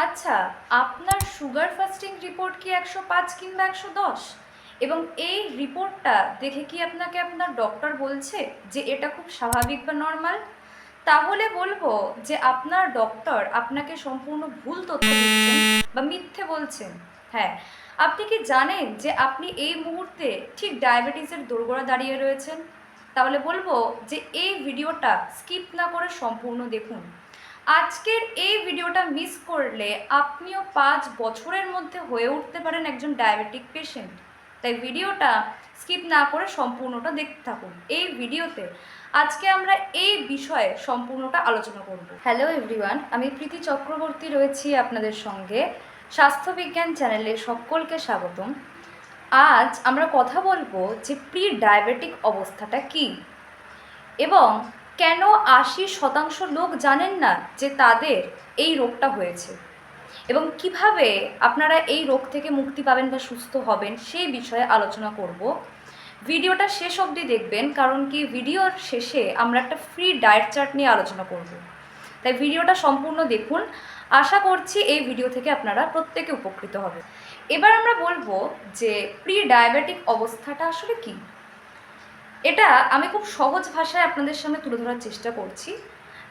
আচ্ছা, আপনার sugar fasting report কি ১০৫ কিংবা ১১০? এবং এই রিপোর্টটা দেখে কি আপনাকে আপনার ডক্টর বলছে যে এটা খুব স্বাভাবিক বা নর্মাল? তাহলে বলবো যে আপনার ডক্টর আপনাকে সম্পূর্ণ ভুল তথ্য দিচ্ছেন বা মিথ্যে বলছেন। হ্যাঁ, আপনি কি জানেন যে আপনি এই মুহূর্তে ঠিক ডায়াবেটিসের দোরগোড়ায় দাঁড়িয়ে রয়েছেন? তাহলে বলবো যে এই ভিডিওটা স্কিপ না করে সম্পূর্ণ দেখুন। আজকের এই ভিডিওটা মিস করলে আপনিও 5 বছরের মধ্যে হয়ে উঠতে পারেন একজন ডায়াবেটিক পেশেন্ট। তাই ভিডিওটা স্কিপ না করে সম্পূর্ণটা দেখতে থাকুন। এই ভিডিওতে আজকে আমরা এই বিষয়ে সম্পূর্ণটা আলোচনা করব। হ্যালো এভরিওয়ান, আমি প্রীতি চক্রবর্তী রয়েছি আপনাদের সঙ্গে। স্বাস্থ্যবিজ্ঞান চ্যানেলে সকলকে স্বাগতম। আজ আমরা কথা বলবো যে প্রি ডায়াবেটিক অবস্থাটা কী এবং কেন ৮০% লোক জানেন না যে তাদের এই রোগটা হয়েছে এবং কিভাবে আপনারা এই রোগ থেকে মুক্তি পাবেন বা সুস্থ হবেন সেই বিষয়ে আলোচনা করব। ভিডিওটা শেষ অবধি দেখবেন, কারণ কি ভিডিওর শেষে আমরা একটা ফ্রি ডায়েট চার্ট নিয়ে আলোচনা করব। তাই ভিডিওটা সম্পূর্ণ দেখুন। আশা করছি এই ভিডিও থেকে আপনারা প্রত্যেকে উপকৃত হবে। এবার আমরা বলবো যে প্রি ডায়াবেটিক অবস্থাটা আসলে কী। এটা আমি খুব সহজ ভাষায় আপনাদের সামনে তুলে ধরার চেষ্টা করছি।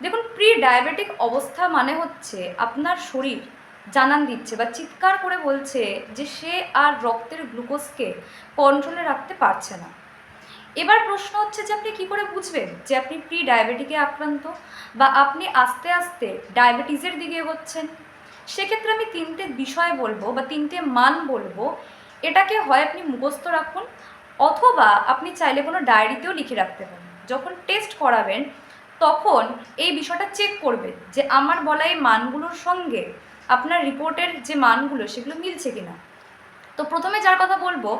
দেখুন, প্রি ডায়াবেটিক অবস্থা মানে হচ্ছে আপনার শরীর জানান দিচ্ছে বা চিৎকার করে বলছে যে সে আর রক্তের গ্লুকোজকে কন্ট্রোলে রাখতে পারছে না। এবার প্রশ্ন হচ্ছে যে আপনি কী করে বুঝবেন যে আপনি প্রি ডায়াবেটিকে আক্রান্ত বা আপনি আস্তে আস্তে ডায়াবেটিসের দিকে এগোচ্ছেন। সেক্ষেত্রে আমি 3টে বিষয় বলবো বা 3টে মান বলবো। এটাকে হয় আপনি মুখস্থ রাখুন, অথবা আপনি চাইলে কোনো ডায়েরিতেও লিখে রাখতে পারেন। যখন টেস্ট করাবেন তখন এই বিষয়টা চেক করবেন যে আমার বলা এই মানগুলোর সঙ্গে আপনার রিপোর্টের যে মানগুলো সেগুলো মিলছে কিনা। তো প্রথমে যার কথা বলবো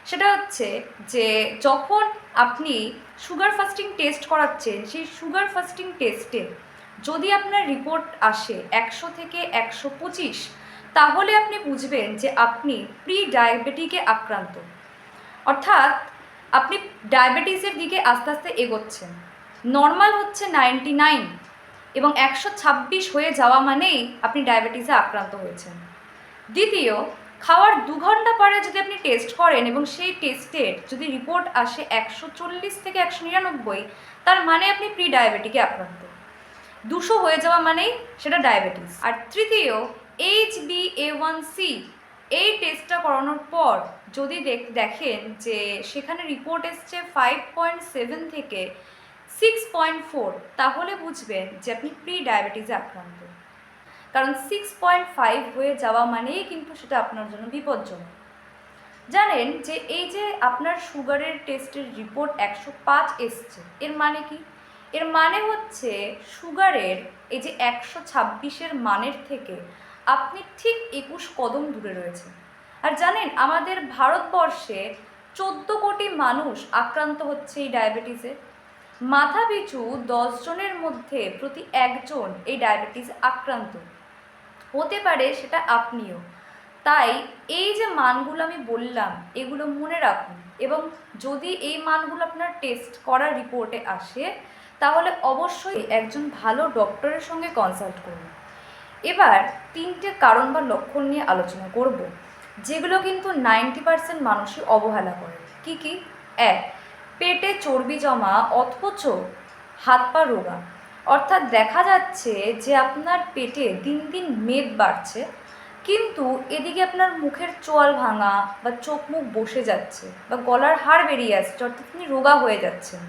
সেটা হচ্ছে যে যখন আপনি সুগার ফাস্টিং টেস্ট করাচ্ছেন, সেই সুগার ফাস্টিং টেস্টে যদি আপনার রিপোর্ট আসে ১০০ থেকে ১২৫, তাহলে আপনি বুঝবেন যে আপনি প্রি ডায়াবেটিকে আক্রান্ত। অর্থাৎ আপনি ডায়াবেটিসের দিকে আস্তে আস্তে এগোচ্ছেন। নর্মাল হচ্ছে 99 এবং ১২৬ হয়ে যাওয়া মানেই আপনি ডায়াবেটিসে আক্রান্ত হয়েছেন। দ্বিতীয়, খাওয়ার ২ ঘন্টা পরে যদি আপনি টেস্ট করেন এবং সেই টেস্টের যদি রিপোর্ট আসে ১৪০ থেকে ১৯৯, তার মানে আপনি প্রি ডায়াবেটিকে আক্রান্ত। ২০০ হয়ে যাওয়া মানেই সেটা ডায়াবেটিস। আর তৃতীয়, HbA1c এই টেস্টটা করানোর পর যদি দেখেন যে সেখানে রিপোর্ট এসছে 5.7 থেকে 6.4, তাহলে বুঝবেন যে আপনি প্রি ডায়াবেটিসে আক্রান্ত। কারণ 6.5 হয়ে যাওয়া মানেই কিন্তু সেটা আপনার জন্য বিপজ্জনক। জানেন যে এই যে আপনার সুগারের টেস্টের রিপোর্ট ১০৫ এসছে, এর মানে কি? এর মানে হচ্ছে সুগারের এই যে ১২৬-এর মানের থেকে আপনি ঠিক ২১ কদম দূরে রয়েছেন। আর জানেন আমাদের ভারতবর্ষে ১৪ কোটি মানুষ আক্রান্ত হচ্ছে এই ডায়াবেটিসে। মাথাপিছু ১০ জনের মধ্যে প্রতি ১ জন এই ডায়াবেটিস আক্রান্ত হতে পারে, সেটা আপনিও। তাই এই যে মানগুলো আমি বললাম এগুলো মনে রাখুন, এবং যদি এই মানগুলো আপনার টেস্ট করার রিপোর্টে আসে তাহলে অবশ্যই একজন ভালো ডক্টরের সঙ্গে কনসাল্ট করুন। এবার ৩টে কারণ বা লক্ষণ নিয়ে আলোচনা করব, যেগুলো কিন্তু 90% মানুষই অবহেলা করে। কি কি? ১, পেটে চর্বি জমা অথচ হাত পা রোগা। অর্থাৎ দেখা যাচ্ছে যে আপনার পেটে দিন দিন মেদ বাড়ছে, কিন্তু এদিকে আপনার মুখের চোয়াল ভাঙা বা চোখ মুখ বসে যাচ্ছে বা গলার হাড় বেরিয়ে আসছে, অর্থাৎ আপনি রোগা হয়ে যাচ্ছেন।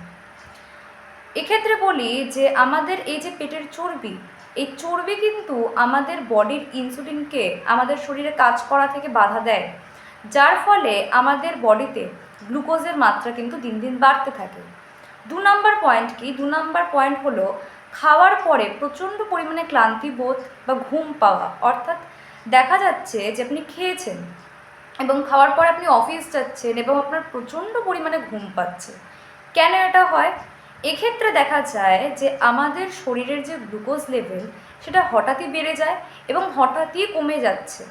এক্ষেত্রে বলি যে আমাদের এই যে পেটের চর্বি, এই চর্বি কিন্তু আমাদের বডির ইনসুলিনকে আমাদের শরীরে কাজ করা থেকে বাধা দেয়, যার ফলে আমাদের বডিতে গ্লুকোজের মাত্রা কিন্তু দিন দিন বাড়তে থাকে। ২ নম্বর পয়েন্ট কি? ২ নম্বর পয়েন্ট হলো খাওয়ার পরে প্রচণ্ড পরিমাণে ক্লান্তি বোধ বা ঘুম পাওয়া। অর্থাৎ দেখা যাচ্ছে যে আপনি খেয়েছেন এবং খাওয়ার পর আপনি অফিস যাচ্ছেন এবং আপনার প্রচণ্ড পরিমাণে ঘুম পাচ্ছে। কেন এটা হয়? এক্ষেত্রে দেখা যায় যে আমাদের শরীরের যে গ্লুকোজ লেভেল সেটা হঠাৎই বেড়ে যায় এবং হঠাৎই কমে যাচ্ছে,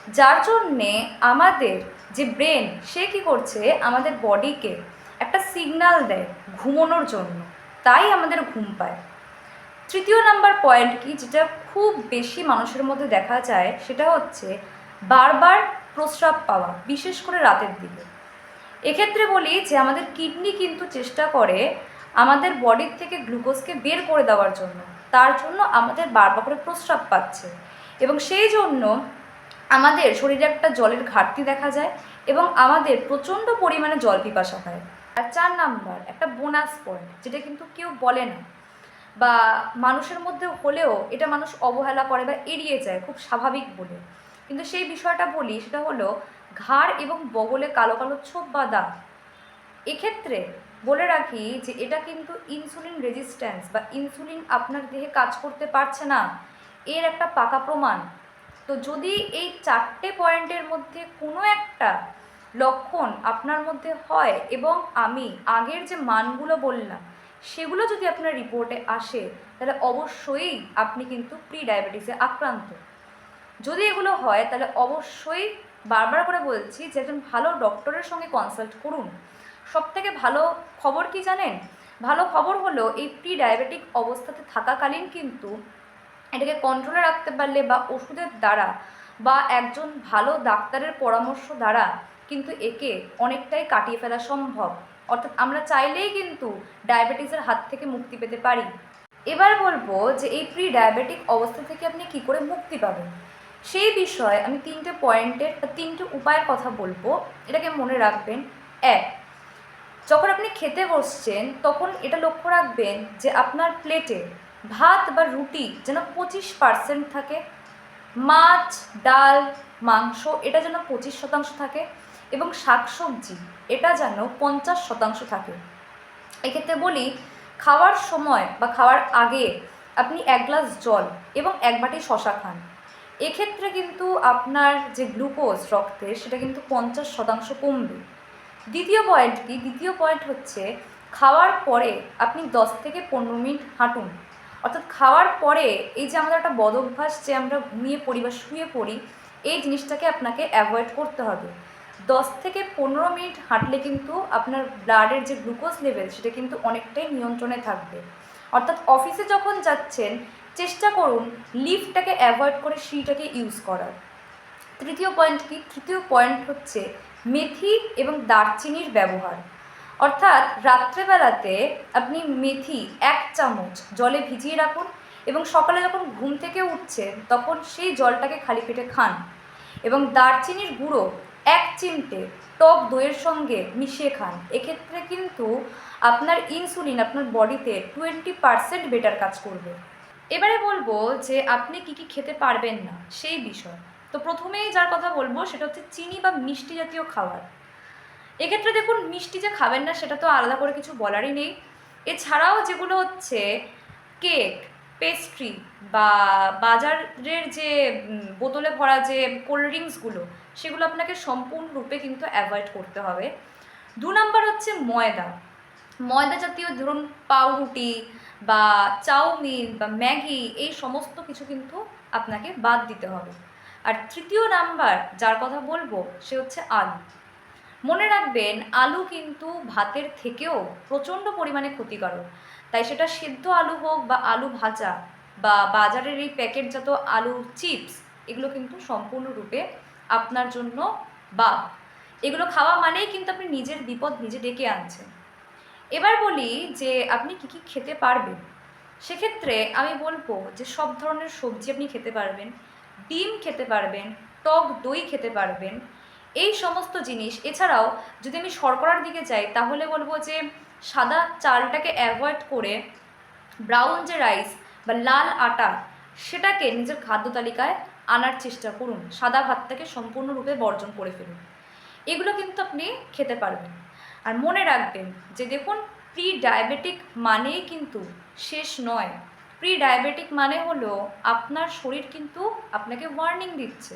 যার জন্যে আমাদের যে ব্রেন সে কী করছে, আমাদের বডিকে একটা সিগন্যাল দেয় ঘুমানোর জন্য, তাই আমাদের ঘুম পায়। তৃতীয় নাম্বার পয়েন্ট কি, যেটা খুব বেশি মানুষের মধ্যে দেখা যায় সেটা হচ্ছে বারবার প্রস্রাব পাওয়া, বিশেষ করে রাতের দিকে। এক্ষেত্রে বলি যে আমাদের কিডনি কিন্তু চেষ্টা করে আমাদের বডির থেকে গ্লুকোজকে বের করে দেওয়ার জন্য, তার জন্য আমাদের বারবার করে প্রস্রাব পাচ্ছে এবং সেই জন্য আমাদের শরীরে একটা জলের ঘাটতি দেখা যায় এবং আমাদের প্রচণ্ড পরিমাণে জল পিপাসা হয়। আর 4 নাম্বার একটা বোনাস পয়েন্ট, যেটা কিন্তু কেউ বলে না বা মানুষের মধ্যে হলেও এটা মানুষ অবহেলা করে বা এড়িয়ে যায় খুব স্বাভাবিক বলে, কিন্তু সেই বিষয়টা বলি, সেটা হলো ঘাড় এবং বগলে কালো কালো ছোপ বা দাগ। এক্ষেত্রে বলে রাখি যে এটা কিন্তু ইনসুলিন রেজিস্ট্যান্স বা ইনসুলিন আপনার দেহে কাজ করতে পারছে না, এর একটা পাকা প্রমাণ। তো যদি এই 4টে পয়েন্টের মধ্যে কোনো একটা লক্ষণ আপনার মধ্যে হয় এবং আমি আগের যে মানগুলো বললাম সেগুলো যদি আপনার রিপোর্টে আসে, তাহলে অবশ্যই আপনি কিন্তু প্রি ডায়াবেটিসে আক্রান্ত। যদি এগুলো হয় তাহলে অবশ্যই বারবার করে বলছি যে একজন ভালো ডক্টরের সঙ্গে কনসাল্ট করুন। সবথেকে ভালো খবর কি জানেন? ভালো খবর হলো এই প্রি ডায়াবেটিক অবস্থাতে থাকাকালীন কিন্তু এটাকে কন্ট্রোলে রাখতে পারলে বা ওষুধের দ্বারা বা একজন ভালো ডাক্তারের পরামর্শ দ্বারা কিন্তু একে অনেকটাই কাটিয়ে ফেলা সম্ভব। অর্থাৎ আমরা চাইলেই কিন্তু ডায়াবেটিসের হাত থেকে মুক্তি পেতে পারি। এবার বলবো যে এই প্রি ডায়াবেটিক অবস্থা থেকে আপনি কি করে মুক্তি পাবেন, সেই বিষয়ে আমি 3টে পয়েন্টের বা 3টে উপায়ের কথা বলবো। এটাকে মনে রাখবেন। 1, যখন আপনি খেতে বসছেন তখন এটা লক্ষ্য রাখবেন যে আপনার প্লেটে ভাত বা রুটি যেন 25% থাকে, মাছ ডাল মাংস এটা যেন 25% থাকে এবং শাকসবজি এটা যেন 50% থাকে। এক্ষেত্রে বলি, খাওয়ার সময় বা খাওয়ার আগে আপনি 1 গ্লাস জল এবং 1 বাটি শশা খান। এক্ষেত্রে কিন্তু আপনার যে গ্লুকোজ রক্তে সেটা কিন্তু 50% কমবে। দ্বিতীয় পয়েন্ট কি? দ্বিতীয় পয়েন্ট হচ্ছে খাওয়ার পরে আপনি 10 থেকে 15 মিনিট হাঁটুন। অর্থাৎ খাওয়ার পরে এই যে আমাদের একটা বদ অভ্যাস যে আমরা ঘুমিয়ে পড়ি বা শুয়ে পড়ি, এই জিনিসটাকে আপনাকে অ্যাভয়েড করতে হবে। 10 থেকে 15 মিনিট হাঁটলে কিন্তু আপনার ব্লাডের যে গ্লুকোজ লেভেল সেটা কিন্তু অনেকটাই নিয়ন্ত্রণে থাকবে। অর্থাৎ অফিসে যখন যাচ্ছেন চেষ্টা করুন লিফটটাকে অ্যাভয়েড করে সিঁড়িটাকে ইউজ করার। তৃতীয় পয়েন্ট কি? তৃতীয় পয়েন্ট হচ্ছে মেথি এবং দারচিনির ব্যবহার। অর্থাৎ রাত্রেবেলাতে আপনি মেথি 1 চামচ জলে ভিজিয়ে রাখুন এবং সকালে যখন ঘুম থেকে উঠছেন তখন সেই জলটাকে খালি পেটে খান এবং দারচিনির গুঁড়ো 1 চিমটে টক দইয়ের সঙ্গে মিশিয়ে খান। এক্ষেত্রে কিন্তু আপনার ইনসুলিন আপনার বডিতে 20% বেটার কাজ করবে। এবারে বলবো যে আপনি কি কি খেতে পারবেন না সেই বিষয়। তো প্রথমেই যার কথা বলবো সেটা হচ্ছে চিনি বা মিষ্টি জাতীয় খাবার। এক্ষেত্রে দেখুন, মিষ্টি যে খাবেন না সেটা তো আলাদা করে কিছু বলারই নেই। এছাড়াও যেগুলো হচ্ছে কেক, পেস্ট্রি বা বাজারের যে বোতলে ভরা যে কোল্ড ড্রিঙ্কসগুলো, সেগুলো আপনাকে সম্পূর্ণরূপে কিন্তু অ্যাভয়েড করতে হবে। 2 নাম্বার হচ্ছে ময়দা। ময়দা জাতীয় ধরুন পাউরুটি বা চাউমিন বা ম্যাগি, এই সমস্ত কিছু কিন্তু আপনাকে বাদ দিতে হবে। আর তৃতীয় নাম্বার যার কথা বলবো সে হচ্ছে আলু। মনে রাখবেন আলু কিন্তু ভাতের থেকেও প্রচণ্ড পরিমাণে ক্ষতিকারক। তাই সেটা সেদ্ধ আলু হোক বা আলু ভাজা বা বাজারের এই প্যাকেটজাত আলু চিপস, এগুলো কিন্তু সম্পূর্ণরূপে আপনার জন্য বাদ। এগুলো খাওয়া মানেই কিন্তু আপনি নিজের বিপদ নিজে ডেকে আনছেন। এবার বলি যে আপনি কি কি খেতে পারবেন। সেক্ষেত্রে আমি বলবো যে সব ধরনের সবজি আপনি খেতে পারবেন, ডিম খেতে পারবেন, টক দই খেতে পারবেন, এই সমস্ত জিনিস। এছাড়াও যদি আমি শর্করার দিকে যাই তাহলে বলবো যে সাদা চালটাকে অ্যাভয়েড করে ব্রাউন যে রাইস বা লাল আটা সেটাকে নিজের খাদ্য তালিকায় আনার চেষ্টা করুন। সাদা ভাতটাকে সম্পূর্ণরূপে বর্জন করে ফেলুন। এগুলো কিন্তু আপনি খেতে পারবেন। আর মনে রাখবেন যে দেখুন, প্রি ডায়াবেটিক মানেই কিন্তু শেষ নয়। প্রি ডায়াবেটিক মানে হলো আপনার শরীর কিন্তু আপনাকে ওয়ার্নিং দিচ্ছে,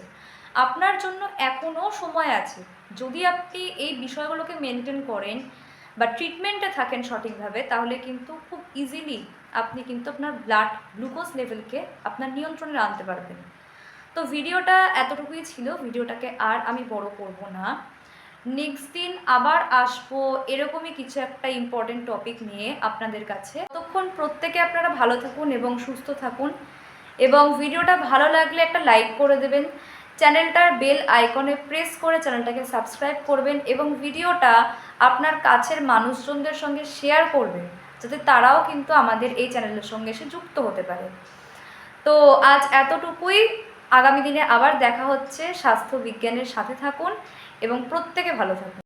আপনার জন্য এখনও সময় আছে। যদি আপনি এই বিষয়গুলোকে মেনটেন করেন বা ট্রিটমেন্টে থাকেন সঠিকভাবে, তাহলে কিন্তু খুব ইজিলি আপনি কিন্তু আপনার ব্লাড গ্লুকোজ লেভেলকে আপনার নিয়ন্ত্রণে আনতে পারবেন। তো ভিডিওটা এতটুকুই ছিল, ভিডিওটাকে আর আমি বড় করব না। নেক্সট দিন আবার আসবো এরকমই কিছু একটা ইম্পর্টেন্ট টপিক নিয়ে আপনাদের কাছে। ততক্ষণ প্রত্যেকে আপনারা ভালো থাকুন এবং সুস্থ থাকুন এবং ভিডিওটা ভালো লাগলে একটা লাইক করে দেবেন, চ্যানেলটার বেল আইকনে প্রেস করে চ্যানেলটাকে সাবস্ক্রাইব করবেন এবং ভিডিওটা আপনার কাছের মানুষজনদের সঙ্গে শেয়ার করবেন, যাতে তারাও কিন্তু আমাদের এই চ্যানেলের সঙ্গে এসে যুক্ত হতে পারে। তো আজ এতটুকুই, আগামী দিনে আবার দেখা হচ্ছে। স্বাস্থ্য বিজ্ঞানের সাথে থাকুন এবং প্রত্যেকে ভালো থাকুন।